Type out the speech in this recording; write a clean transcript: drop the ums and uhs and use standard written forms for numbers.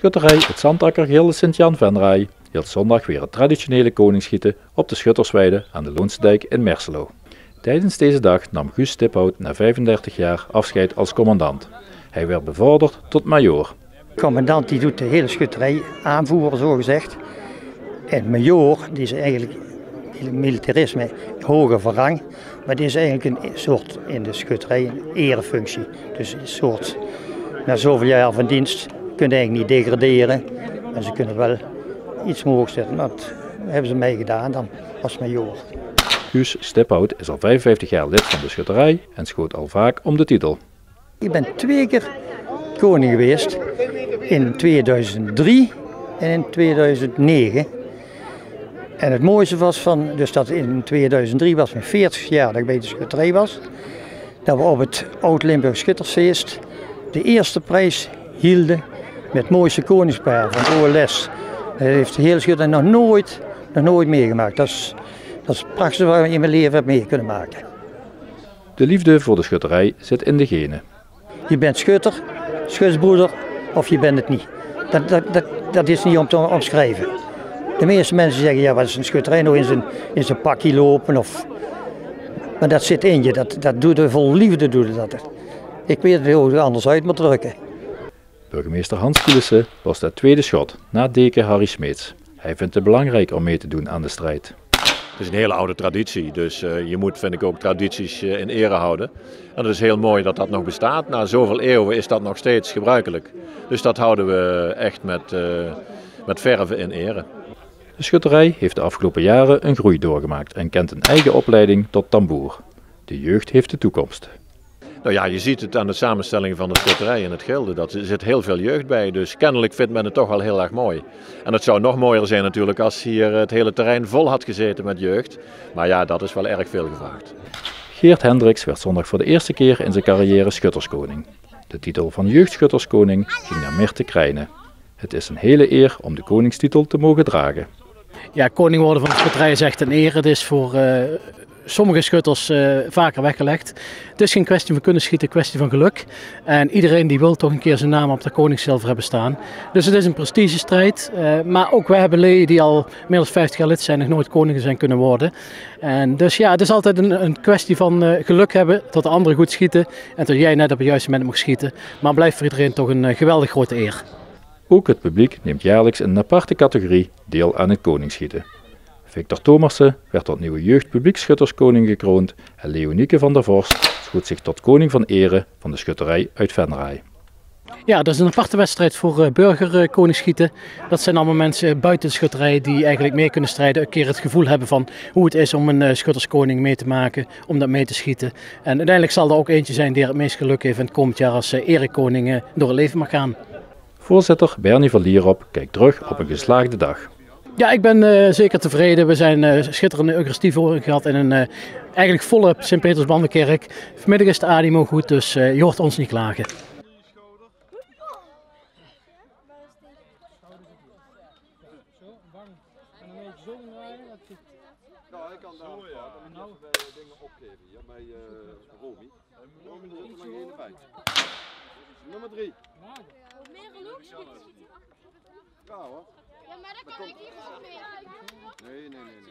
Schutterij Het Zandakker Gilde Sint-Jan Venray hield zondag weer het traditionele koningsschieten op de Schuttersweide aan de Loonsdijk in Merselo. Tijdens deze dag nam Guus Stiphout na 35 jaar afscheid als commandant. Hij werd bevorderd tot majoor. De commandant die doet de hele schutterij aanvoeren, zo gezegd. En majoor, die is eigenlijk militarisme hoger van rang. Maar die is eigenlijk een soort in de schutterij een erefunctie. Dus een soort, na zoveel jaar van dienst kun je eigenlijk niet degraderen. En ze kunnen wel iets omhoog zetten. Dat hebben ze mij gedaan dan als majoor. Guus Stiphout is al 55 jaar lid van de schutterij en schoot al vaak om de titel. Ik ben 2 keer koning geweest. In 2003 en in 2009. En het mooiste was dus dat in 2003 was mijn 40 jaar dat ik bij de schutterij was. Dat we op het Oud-Limburg Schuttersfeest de eerste prijs hielden met het mooiste koningspaar van OLS. Dat heeft de hele schutterij nog nooit meegemaakt. Dat is het prachtigste wat ik in mijn leven heb mee kunnen maken. De liefde voor de schutterij zit in de genen. Je bent schutter, schutsbroeder of je bent het niet. Dat is niet om te omschrijven. De meeste mensen zeggen, ja, wat is een schutterij nou in zijn pakje lopen maar dat zit in je, dat doet er vol liefde doet dat. Ik weet het heel anders uit moet drukken. Burgemeester Hans Kielissen was de tweede schot na deken Harry Smeets. Hij vindt het belangrijk om mee te doen aan de strijd. Het is een hele oude traditie, dus je moet, vind ik, ook tradities in ere houden. En het is heel mooi dat dat nog bestaat. Na zoveel eeuwen is dat nog steeds gebruikelijk. Dus dat houden we echt met verve in ere. De schutterij heeft de afgelopen jaren een groei doorgemaakt en kent een eigen opleiding tot tamboer. De jeugd heeft de toekomst. Nou ja, je ziet het aan de samenstelling van de schutterij en het gilde. Er zit heel veel jeugd bij, dus kennelijk vindt men het toch wel heel erg mooi. En het zou nog mooier zijn natuurlijk als hier het hele terrein vol had gezeten met jeugd. Maar ja, dat is wel erg veel gevraagd. Geert Hendricks werd zondag voor de eerste keer in zijn carrière schutterskoning. De titel van jeugdschutterskoning ging naar Mirte Krijnen. Het is een hele eer om de koningstitel te mogen dragen. Ja, koning worden van de schutterij is echt een eer. Het is voor sommige schutters vaker weggelegd. Het is geen kwestie van kunnen schieten, een kwestie van geluk. En iedereen die wil toch een keer zijn naam op de koningszilver hebben staan. Dus het is een prestigestrijd. Maar ook wij hebben leden die al meer dan 50 jaar lid zijn nog nooit koning zijn kunnen worden. En dus ja, het is altijd een kwestie van geluk hebben tot de anderen goed schieten. En tot jij net op het juiste moment mag schieten. Maar blijft voor iedereen toch een geweldig grote eer. Ook het publiek neemt jaarlijks in een aparte categorie deel aan het koningsschieten. Victor Thomassen werd tot nieuwe jeugdpubliekschutterskoning gekroond en Leonieke van der Vorst schoot zich tot koning van ere van de schutterij uit Venray. Ja, dat is een aparte wedstrijd voor burgerkoningsschieten. Dat zijn allemaal mensen buiten de schutterij die eigenlijk mee kunnen strijden. Een keer het gevoel hebben van hoe het is om een schutterskoning mee te maken, om dat mee te schieten. En uiteindelijk zal er ook eentje zijn die er het meest geluk heeft en het komend jaar als erekoning door het leven mag gaan. Voorzitter Bernie van Lierop kijkt terug op een geslaagde dag. Ja, ik ben zeker tevreden. We zijn schitterende Eucharistievoering gehad in een eigenlijk volle Sint-Petersbandenkerk. Vanmiddag is de animo goed, dus je hoort ons niet klagen. Nou, hij kan daar dingen opgeven hier bij Romy. Romy er nog één bij. Nummer 3. Ja hoor. Ja, maar dat kan ik hier ook mee. Nee.